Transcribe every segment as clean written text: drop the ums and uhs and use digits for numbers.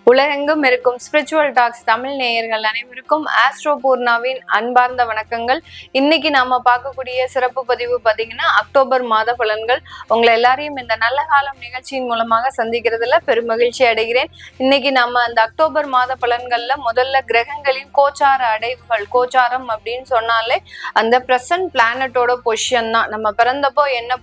உலகெங்கும் இருக்கும் spiritual tax Tamil நேயர்கள் அனைவருக்கும் ஆஸ்ட்ரோ பூர்ணாவின் அன்பார்ந்த வணக்கங்கள். இன்னைக்கு நாம பார்க்கக்கூடிய சிறப்பு பதிவு பார்த்தீங்கன்னா அக்டோபர் மாத பலன்கள். உங்களை எல்லாரையும் இந்த நல்ல காலம் நிகழ்ச்சியின் மூலமாக சந்திக்கிறதுல பெருமகிழ்ச்சி அடைகிறேன். இன்னைக்கு நம்ம அந்த அக்டோபர் மாத பலன்கள்ல முதல்ல கிரகங்களின் கோச்சார அடைவுகள், கோச்சாரம் அப்படின்னு சொன்னாலே அந்த பிரசன்ட் பிளானட்டோட பொசிஷன் தான். நம்ம பிறந்தப்போ என்ன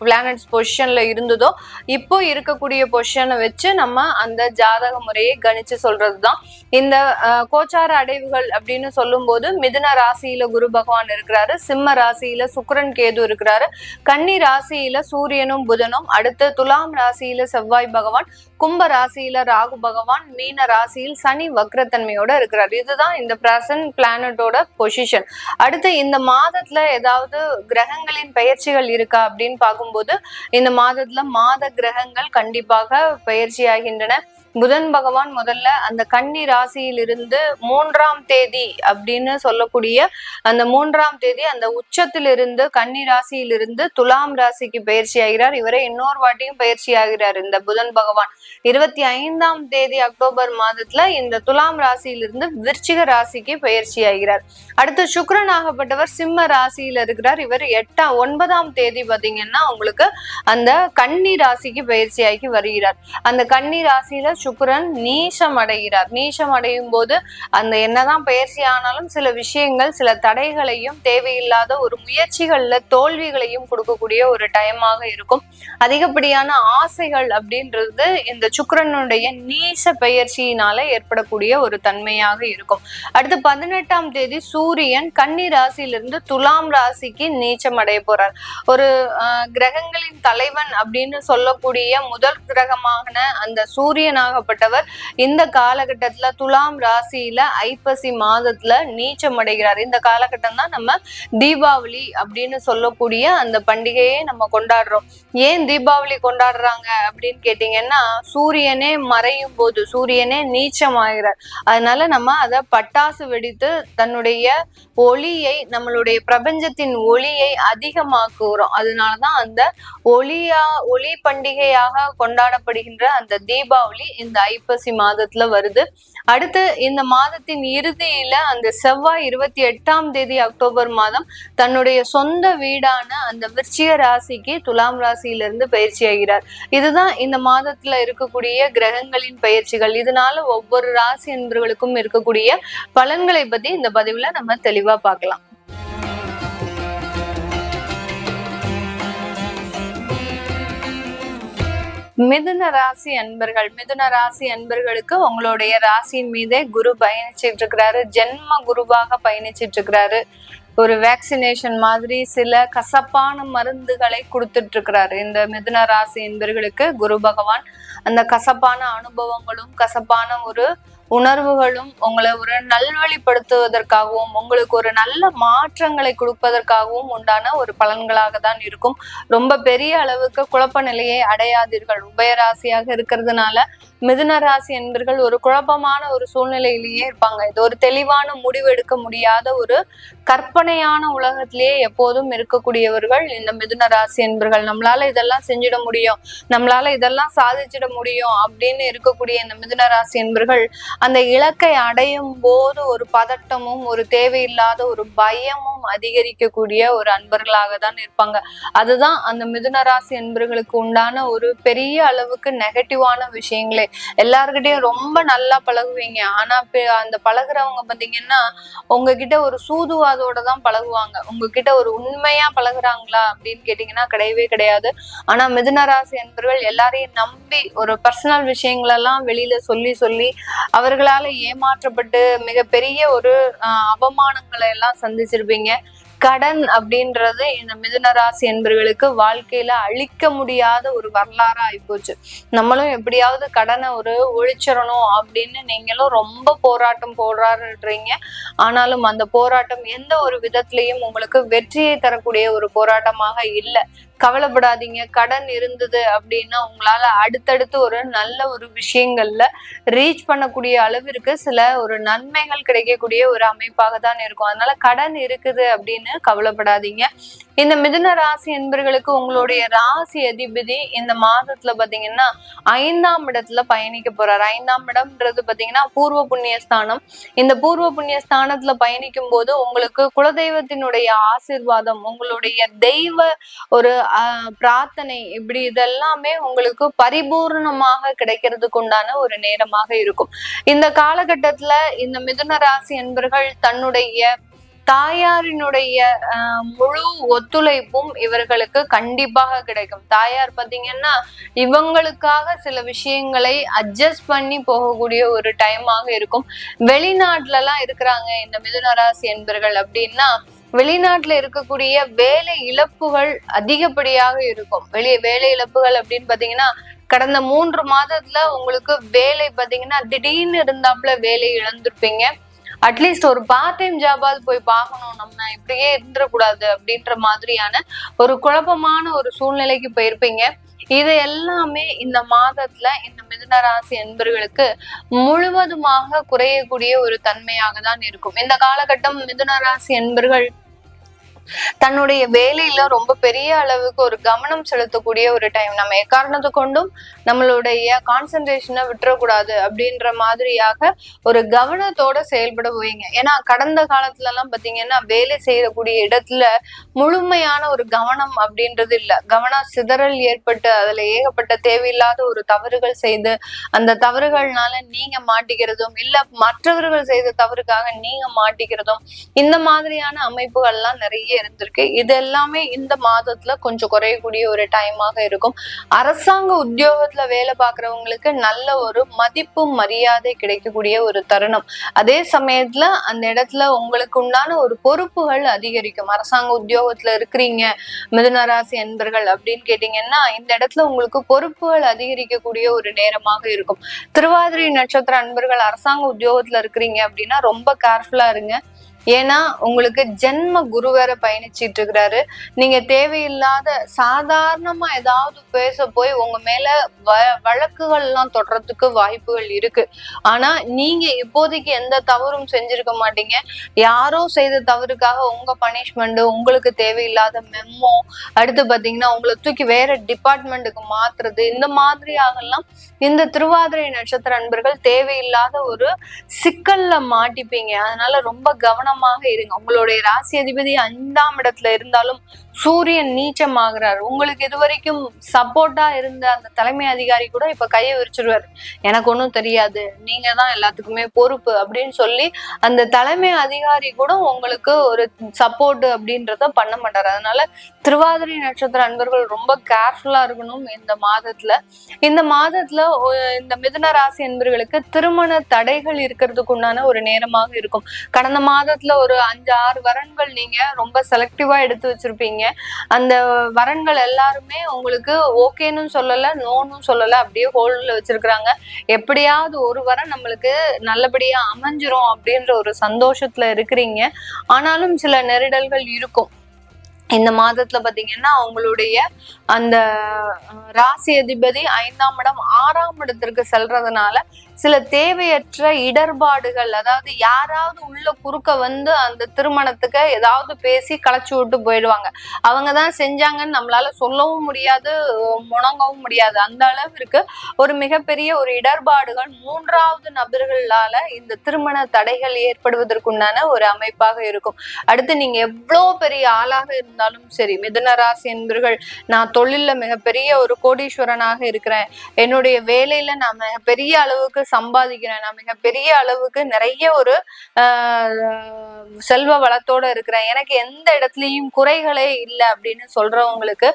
பிளானட்ஸ் பொசிஷன்ல இருந்ததோ இப்போ இருக்கக்கூடிய பொசிஷனை வச்சு நம்ம அந்த ஜாதக முறையை கணிச்சு சொல்றதுதான் இந்த கோச்சார அடைவுகள் அப்படின்னு சொல்லும் போது மிதுன ராசியில குரு பகவான் இருக்கிறாரு, சிம்ம ராசியில சுக்கிரன் கேது இருக்கிறாரு, கன்னி ராசியில சூரியனும் புதனும், அடுத்து துலாம் ராசியில செவ்வாய் பகவான், கும்ப ராசியில ராகு பகவான், மீன ராசியில் சனி வக்ரத்தன்மையோட இருக்கிறார். இதுதான் இந்த பிரசன்ட் பிளானட்டோட பொசிஷன். அடுத்து இந்த மாதத்துல ஏதாவது கிரகங்களின் பெயர்ச்சிகள் இருக்கா அப்படின்னு பார்க்கும்போது இந்த மாதத்துல மாத கிரகங்கள் கண்டிப்பாக பயிற்சி ஆகின்றன. புதன் பகவான் முதல்ல அந்த கன்னி ராசியிலிருந்து 3ஆம் தேதி அப்படின்னு சொல்லக்கூடிய அந்த 3ஆம் தேதி அந்த உச்சத்திலிருந்து கன்னி ராசியிலிருந்து துலாம் ராசிக்கு பயிற்சி ஆகிறார். இவரை இன்னொரு வாட்டியும் பயிற்சி ஆகிறார் இந்த புதன் பகவான் 25ஆம் தேதி அக்டோபர் மாதத்துல இந்த துலாம் ராசியிலிருந்து விருச்சிக ராசிக்கு பயிற்சி ஆகிறார். அடுத்து சுக்கிரன் ஆகப்பட்டவர் சிம்ம ராசியில இருக்கிறார். இவர் 9ஆம் தேதி பாத்தீங்கன்னா உங்களுக்கு அந்த கன்னி ராசிக்கு பயிற்சி ஆகி வருகிறார். அந்த கன்னி ராசியில சுக்கிரன் நீசம் அடைகிறார். நீசம் அடையும் போது அந்த என்னதான் பயிற்சி ஆனாலும் சில விஷயங்கள், சில தடைகளையும் தேவையில்லாத ஒரு முயற்சிகள்ல தோல்விகளையும் கொடுக்கக்கூடிய ஒரு டைமாக இருக்கும். அதிகப்படியான ஆசைகள் அப்படின்றது இந்த சுக்கிரனுடைய நீச பயிற்சியினால ஏற்படக்கூடிய ஒரு தன்மையாக இருக்கும். அடுத்து 18ஆம் தேதி சூரியன் கன்னி ராசியிலிருந்து துலாம் ராசிக்கு நீச்சம் அடைய போறார். ஒரு கிரகங்களின் தலைவன் அப்படின்னு சொல்லக்கூடிய முதல் கிரகமான அந்த சூரியனாகப்பட்டவர் இந்த காலகட்டத்துல துலாம் ராசியில ஐப்பசி மாதத்துல நீச்சம் அடைகிறார். இந்த காலகட்டம் தான் நம்ம தீபாவளி அப்படின்னு சொல்லக்கூடிய அந்த பண்டிகையை நம்ம கொண்டாடுறோம். ஏன் தீபாவளி கொண்டாடுறாங்க அப்படின்னு கேட்டீங்கன்னா சூரியனே மறையும் போது, சூரியனே நீச்சம் ஆகிறார். அதனால நம்ம அதை பட்டாசு வெடித்து தன்னுடைய ஒளியை, நம்மளுடைய பிரபஞ்சத்தின் ஒளியை அதிகமாக்குறோம். அதனாலதான் அந்த ஒளி பண்டிகையாக கொண்டாடப்படுகின்ற அந்த தீபாவளி இந்த ஐப்பசி மாதத்துல வருது. அடுத்து இந்த மாதத்தின் இறுதியில அந்த செவ்வாய் 28ஆம் தேதி அக்டோபர் மாதம் தன்னுடைய சொந்த வீடான அந்த விருச்சிக ராசிக்கு துலாம் ராசியிலிருந்து பயிற்சி ஆகிறார். இதுதான் இந்த மாதத்துல இருக்கக்கூடிய கிரகங்களின் பயிற்சிகள். இதனால ஒவ்வொரு ராசி என்பவர்களுக்கும் இருக்கக்கூடிய பலன்களை பத்தி இந்த பதிவுல நம்ம தெளிவா பார்க்கலாம். மிதுன ராசி அன்பர்களுக்கு உங்களுடைய ராசியின் மீதே குரு பயணிச்சிட்டு இருக்கிறாரு. ஜென்ம குருவாக பயணிச்சிட்டு இருக்கிறாரு. ஒரு வேக்சினேஷன் மாதிரி சில கசப்பான மருந்துகளை கொடுத்துட்டு இருக்கிறாரு. இந்த மிதுன ராசி என்பர்களுக்கு குரு பகவான் அந்த கசப்பான அனுபவங்களும் கசப்பான ஒரு உணர்வுகளும் உங்களை ஒரு நல்வழிப்படுத்துவதற்காகவும் உங்களுக்கு ஒரு நல்ல மாற்றங்களை கொடுப்பதற்காகவும் உண்டான ஒரு பலன்களாக தான் இருக்கும். ரொம்ப பெரிய அளவுக்கு குழப்ப நிலையை அடையாதீர்கள். உபயராசியாக இருக்கிறதுனால மிதுன ராசி என்பர்கள் ஒரு குழப்பமான ஒரு சூழ்நிலையிலேயே இருப்பாங்க. இது ஒரு தெளிவான முடிவு எடுக்க முடியாத ஒரு கற்பனையான உலகத்திலேயே எப்போதும் இருக்கக்கூடியவர்கள் இந்த மிதுன ராசி என்பர்கள். நம்மளால இதெல்லாம் செஞ்சிட முடியும், நம்மளால இதெல்லாம் சாதிச்சிட முடியும் அப்படின்னு இருக்கக்கூடிய இந்த மிதுன ராசி என்பர்கள் அந்த இலக்கை அடையும் போது ஒரு பதட்டமும் ஒரு தேவையில்லாத ஒரு பயமும் அதிகரிக்கக்கூடிய ஒரு அன்பர்களாக தான் இருப்பாங்க. அதுதான் அந்த மிதுன ராசி என்பர்களுக்கு உண்டான ஒரு பெரிய அளவுக்கு நெகட்டிவான விஷயங்களே. எல்லார்கிட்டையும் ரொம்ப நல்லா பழகுவீங்க, ஆனா அந்த பழகுறவங்க பாத்தீங்கன்னா உங்ககிட்ட ஒரு சூதுவாதோட தான் பழகுவாங்க. உங்ககிட்ட ஒரு உண்மையா பழகுறாங்களா அப்படின்னு கேட்டீங்கன்னா கிடையவே கிடையாது. ஆனா மிதுன ராசி என்பவர்கள் எல்லாரையும் நம்பி ஒரு பர்சனல் விஷயங்களெல்லாம் வெளியில சொல்லி அவர்களால ஏமாற்றப்பட்டு மிகப்பெரிய ஒரு அவமானங்களை எல்லாம் சந்திச்சிருப்பீங்க. கடன் அப்படின்றது இந்த மிதுன ராசி என்பவர்களுக்கு வாழ்க்கையில அழிக்க முடியாத ஒரு வரலாறா ஆயிப்போச்சு. நம்மளும் எப்படியாவது கடனை ஒரு ஒழிச்சிடணும் அப்படின்னு நீங்களும் ரொம்ப போராட்டம் போராடுறீங்க. ஆனாலும் அந்த போராட்டம் எந்த ஒரு விதத்திலையும் உங்களுக்கு வெற்றியை தரக்கூடிய ஒரு போராட்டமாக இல்லை. கவலைப்படாதீங்க. கடன் இருந்தது அப்படின்னா உங்களால அடுத்தடுத்து ஒரு நல்ல ஒரு விஷயங்கள்ல ரீச் பண்ணக்கூடிய அளவிற்கு சில ஒரு நன்மைகள் கிடைக்கக்கூடிய ஒரு அமைப்பாக தான் இருக்கும். அதனால கடன் இருக்குது அப்படின்னு கவலைப்படாதீங்க. இந்த மிதுன ராசி என்பர்களுக்கு உங்களுடைய ராசி அதிபதி இந்த மாதத்துல பாத்தீங்கன்னா 5ஆம் இடத்துல பயணிக்க போறாரு. 5ஆம் இடம்ன்றது பாத்தீங்கன்னா பூர்வ புண்ணிய ஸ்தானம். இந்த பூர்வ புண்ணிய ஸ்தானத்துல பயணிக்கும் போது உங்களுக்கு குலதெய்வத்தினுடைய ஆசீர்வாதம், உங்களுடைய தெய்வ ஒரு பிரார்த்தனை, இப்படி இதெல்லாமே உங்களுக்கு பரிபூர்ணமாக கிடைக்கிறதுக்கு உண்டான ஒரு நேரமாக இருக்கும். இந்த காலகட்டத்துல இந்த மிதுன ராசி என்பர்கள் தன்னுடைய தாயாரினுடைய முழு ஒத்துழைப்பும் இவர்களுக்கு கண்டிப்பாக கிடைக்கும். தாயார் பாத்தீங்கன்னா இவங்களுக்காக சில விஷயங்களை அட்ஜஸ்ட் பண்ணி போகக்கூடிய ஒரு டைமாக இருக்கும். வெளிநாட்டுல எல்லாம் இருக்கிறாங்க இந்த மிதுன ராசி என்பர்கள் அப்படின்னா வெளிநாட்டுல இருக்கக்கூடிய வேலை இழப்புகள் அதிகப்படியாக இருக்கும். வேலை இழப்புகள் அப்படின்னு பாத்தீங்கன்னா கடந்த 3 மாதத்துல உங்களுக்கு வேலை பாத்தீங்கன்னா திடீர்னு இருந்தாப்புல வேலை இழந்திருப்பீங்க. அட்லீஸ்ட் ஒரு பார்ட் டைம் ஜாபாவது போய் பார்க்கணும், நம்ம இப்படியே இருந்துடக்கூடாது அப்படின்ற மாதிரியான ஒரு குழப்பமான ஒரு சூழ்நிலைக்கு போயிருப்பீங்க. இது எல்லாமே இந்த மாதத்துல இந்த மிதுன ராசி என்பர்களுக்கு முழுவதுமாக குறையக்கூடிய ஒரு தன்மையாக தான் இருக்கும். இந்த காலகட்டம் மிதுன ராசி என்பர்கள் தன்னுடைய வேலையில ரொம்ப பெரிய அளவுக்கு ஒரு கவனம் செலுத்தக்கூடிய ஒரு டைம். நம்ம எக்காரணத்து கொண்டும் நம்மளுடைய கான்சென்ட்ரேஷனை விட்டுறக்கூடாது அப்படின்ற மாதிரியாக ஒரு கவனத்தோட செயல்படுவீங்க. ஏன்னா கடந்த காலத்துல எல்லாம் பாத்தீங்கன்னா வேலை செய்யக்கூடிய இடத்துல முழுமையான ஒரு கவனம் அப்படின்றது இல்ல. கவன சிதறல் ஏற்பட்டு அதுல ஏகப்பட்ட தேவையில்லாத ஒரு தவறுகள் செய்து அந்த தவறுகள்னால நீங்க மாட்டிக்கிறதும் இல்ல மற்றவர்கள் செய்த தவறுக்காக நீங்க மாட்டிக்கிறதும் இந்த மாதிரியான அமைப்புகள்லாம் நிறைய இருந்திருக்கு. இது எல்லாமே இந்த மாதத்துல கொஞ்சம் குறையக்கூடிய ஒரு டைமாக இருக்கும். அரசாங்க உத்தியோகத்துல வேலை பார்க்கறவங்களுக்கு நல்ல ஒரு மதிப்பு மரியாதை கிடைக்கக்கூடிய ஒரு தருணம். அதே சமயத்துல அந்த இடத்துல உங்களுக்கு உண்டான ஒரு பொறுப்புகள் அதிகரிக்கும். அரசாங்க உத்தியோகத்துல இருக்கிறீங்க மிதுன ராசி என்பர்கள் அப்படின்னு கேட்டீங்கன்னா இந்த இடத்துல உங்களுக்கு பொறுப்புகள் அதிகரிக்கக்கூடிய ஒரு நேரமாக இருக்கும். திருவாதிரை நட்சத்திர அன்பர்கள் அரசாங்க உத்தியோகத்துல இருக்கிறீங்க அப்படின்னா ரொம்ப கேர்ஃபுல்லா இருங்க. ஏன்னா உங்களுக்கு ஜென்ம குரு வேற பயணிச்சிட்டு இருக்கிறாரு. நீங்க தேவையில்லாத சாதாரணமா ஏதாவது பேச போய் உங்க மேல வழக்குகள் எல்லாம் தொடர்றதுக்கு வாய்ப்புகள் இருக்கு. ஆனா நீங்க இப்போதைக்கு எந்த தவறும் செஞ்சிருக்க மாட்டீங்க. யாரோ செய்த தவறுக்காக உங்க பனிஷ்மெண்ட், உங்களுக்கு தேவையில்லாத மெம்மோ, அடுத்து பாத்தீங்கன்னா உங்களை தூக்கி வேற டிபார்ட்மெண்ட்டுக்கு மாத்துறது, இந்த மாதிரியாகலாம் இந்த திருவாதிரை நட்சத்திர அன்பர்கள் தேவையில்லாத ஒரு சிக்கல்ல மாட்டிப்பீங்க. அதனால ரொம்ப கவனமாக இருங்க. உங்களுடைய ராசி அதிபதி 5ஆம் இடத்துல இருந்தாலும் சூரியன் நீச்சமாகிறார். உங்களுக்கு இதுவரைக்கும் சப்போர்ட்டா இருந்த அந்த தலைமை அதிகாரி கூட இப்ப கையை விரிச்சிருவாரு. எனக்கு ஒன்றும் தெரியாது, நீங்க தான் எல்லாத்துக்குமே பொறுப்பு அப்படின்னு சொல்லி அந்த தலைமை அதிகாரி கூட உங்களுக்கு ஒரு சப்போர்ட் அப்படின்றத பண்ண மாட்டாரு. அதனால திருவாதிரை நட்சத்திர அன்பர்கள் ரொம்ப கேர்ஃபுல்லா இருக்கணும் இந்த மாதத்துல. இந்த மாதத்துல இந்த மிதுன ராசி அன்பர்களுக்கு திருமண தடைகள் இருக்கிறதுக்கு உண்டான ஒரு நேரமாக இருக்கும். கடந்த மாதத்துல ஒரு 5-6 வரன்கள் நீங்க ரொம்ப செலக்டிவா எடுத்து வச்சிருப்பீங்க. அந்த வரன்கள் எல்லாருமே உங்களுக்கு ஓகேன்னு சொல்லல, நோன்னு சொல்லல, அப்படியே ஹோல்ட்ல வச்சிருக்கிறாங்க. எப்படியாவது ஒரு வரன் நம்மளுக்கு நல்லபடியா அமைஞ்சிரும் அப்படின்ற ஒரு சந்தோஷத்துல இருக்கிறீங்க. ஆனாலும் சில நெருடல்கள் இருக்கும். இந்த மாதத்துல பாத்தீங்கன்னா அவங்களுடைய அந்த ராசி அதிபதி 5ஆம் இடம் 6ஆம் இடத்திற்கு செல்றதுனால சில தேவையற்ற இடர்பாடுகள், அதாவது யாராவது உள்ள குறுக்க வந்து அந்த திருமணத்துக்கு ஏதாவது பேசி களைச்சு விட்டு போயிடுவாங்க. அவங்கதான் செஞ்சாங்கன்னு நம்மளால சொல்லவும் முடியாது, முணங்கவும் முடியாது. அந்த அளவிற்கு ஒரு மிகப்பெரிய ஒரு இடர்பாடுகள் 3வது நபர்களால இந்த திருமண தடைகள் ஏற்படுவதற்குண்டான ஒரு அமைப்பாக இருக்கும். அடுத்து நீங்க எவ்வளவு பெரிய ஆளாக இருந்தாலும் சரி, மிதுன ராசி என்பர்கள் நான் தொழில்ல மிகப்பெரிய ஒரு கோடீஸ்வரனாக இருக்கிறேன், என்னுடைய வேலையில நான் மிகப்பெரிய அளவுக்கு சம்பாதிக்கிறேன், நான் மிகப்பெரிய அளவுக்கு நிறைய ஒரு செல்வ வளத்தோட இருக்கிறேன், எனக்கு எந்த இடத்துலயும் குறைகளே இல்லை அப்படின்னு சொல்றவங்களுக்கு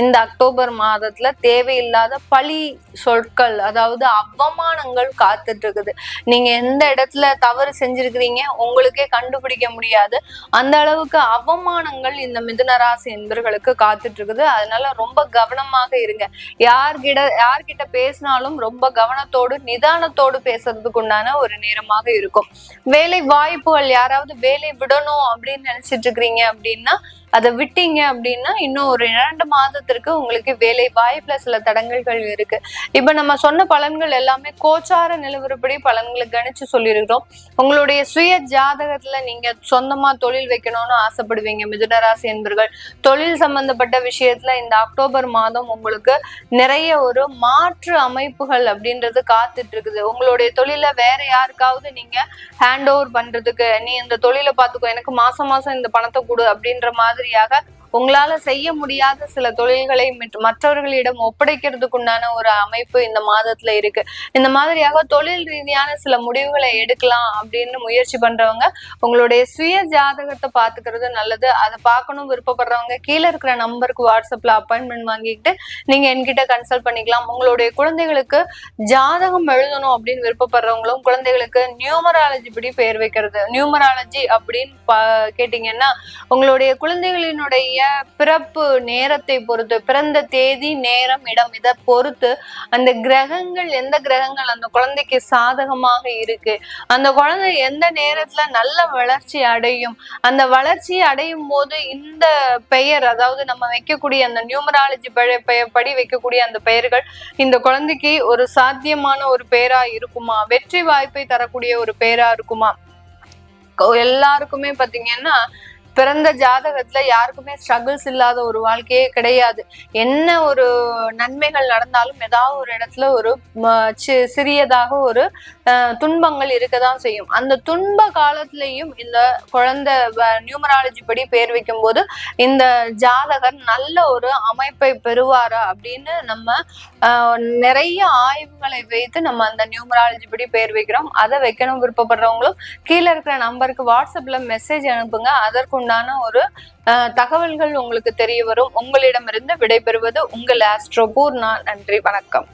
இந்த அக்டோபர் மாதத்துல தேவையில்லாத பழி சொற்கள், அதாவது அவமானங்கள் காத்துட்டு இருக்குது. நீங்க எந்த இடத்துல தவறு செஞ்சிருக்கிறீங்க உங்களுக்கே கண்டுபிடிக்க முடியாது. அந்த அளவுக்கு அவமானங்கள் இந்த மிதுன ராசி என்பர்களுக்கு காத்துட்டு இருக்குது. அதனால ரொம்ப கவனமாக இருங்க. யார்கிட்ட பேசினாலும் ரொம்ப கவனத்தோடு நிதானத்தோடு பேசுறதுக்கு உண்டான ஒரு நேரமாக இருக்கும். வேலை வாய்ப்புகள், யாராவது வேலை விடணும் அப்படின்னு நினைச்சிட்டு இருக்கிறீங்க அப்படின்னா அதை விட்டீங்க அப்படின்னா இன்னும் ஒரு 2 மாதத்திற்கு உங்களுக்கு வேலை வாய்ப்புல சில தடங்கல்கள் இருக்கு. இப்ப நம்ம சொன்ன பலன்கள் எல்லாமே கோச்சார நிலவரப்படி பலன்களை கணிச்சு சொல்லியிருக்கிறோம். உங்களுடைய சுய ஜாதகத்துல நீங்க சொந்தமா தொழில் வைக்கணும்னு ஆசைப்படுவீங்க மிதுனராசி என்பர்கள். தொழில் சம்பந்தப்பட்ட விஷயத்துல இந்த அக்டோபர் மாதம் உங்களுக்கு நிறைய ஒரு மாற்று அமைப்புகள் அப்படின்றது காத்துட்டு இருக்குது. உங்களுடைய தொழில வேற யாருக்காவது நீங்க ஹேண்ட் ஓவர் பண்றதுக்கு, நீ இந்த தொழிலை பார்த்துக்கோ, எனக்கு மாசம் மாசம் இந்த பணத்தை கொடு அப்படின்ற மாதிரியாக உங்களால செய்ய முடியாத சில தொழில்களை மற்றவர்களிடம் ஒப்படைக்கிறதுக்குண்டான ஒரு அமைப்பு இந்த மாதத்துல இருக்கு. இந்த மாதிரியாக தொழில் ரீதியான சில முடிவுகளை எடுக்கலாம் அப்படின்னு முயற்சி பண்றவங்க உங்களுடைய சுய ஜாதகத்தை பாத்துக்கிறது நல்லது. அதை பார்க்கணும் விருப்பப்படுறவங்க கீழே இருக்கிற நம்பருக்கு வாட்ஸ்அப்ல அப்பாயின்மெண்ட் வாங்கிட்டு நீங்க என்கிட்ட கன்சல்ட் பண்ணிக்கலாம். உங்களுடைய குழந்தைகளுக்கு ஜாதகம் எழுதணும் அப்படின்னு விருப்பப்படுறவங்களும் குழந்தைகளுக்கு நியூமராலஜி படி பெயர் வைக்கிறது. நியூமராலஜி அப்படின்னு கேட்டீங்கன்னா உங்களுடைய குழந்தைகளினுடைய பிறப்பு நேரத்தை பொறுத்து, பிறந்த தேதி நேரம் இடம் இதை பொறுத்து அந்த கிரகங்கள், எந்த கிரகங்கள் அந்த குழந்தைக்கு சாதகமாக இருக்கு, அந்த குழந்தை எந்த நேரத்துல நல்ல வளர்ச்சி அடையும், அந்த வளர்ச்சி அடையும் போது இந்த பெயர், அதாவது நம்ம வைக்கக்கூடிய அந்த நியூமராலஜி படி வைக்கக்கூடிய அந்த பெயர்கள் இந்த குழந்தைக்கு ஒரு சாத்தியமான ஒரு பெயரா இருக்குமா, வெற்றி வாய்ப்பை தரக்கூடிய ஒரு பெயரா இருக்குமா. எல்லாருக்குமே பாத்தீங்கன்னா பிறந்த ஜாதகத்துல யாருக்குமே ஸ்ட்ரகிள்ஸ் இல்லாத ஒரு வாழ்க்கையே கிடையாது. என்ன ஒரு நன்மைகள் நடந்தாலும் ஏதாவது ஒரு இடத்துல ஒரு சிறியதாக ஒரு துன்பங்கள் இருக்கதான் செய்யும். அந்த துன்ப காலத்திலையும் இந்த குழந்தை நியூமராலஜி படி பேர் வைக்கும் போது இந்த ஜாதகர் நல்ல ஒரு அமைப்பை பெறுவாரா அப்படின்னு நம்ம நிறைய ஆய்வுகளை வைத்து நம்ம அந்த நியூமராலஜி படி பேர் வைக்கிறோம். அதை வைக்கணும் விருப்பப்படுறவங்களும் கீழே இருக்கிற நம்பருக்கு வாட்ஸ்அப்ல மெசேஜ் அனுப்புங்க. அதற்கு ஒரு தகவல்கள் உங்களுக்கு தெரிய வரும். உங்களிடமிருந்து விடைபெறுவது உங்கள் ஆஸ்ட்ரோ பூர்ணா. நன்றி, வணக்கம்.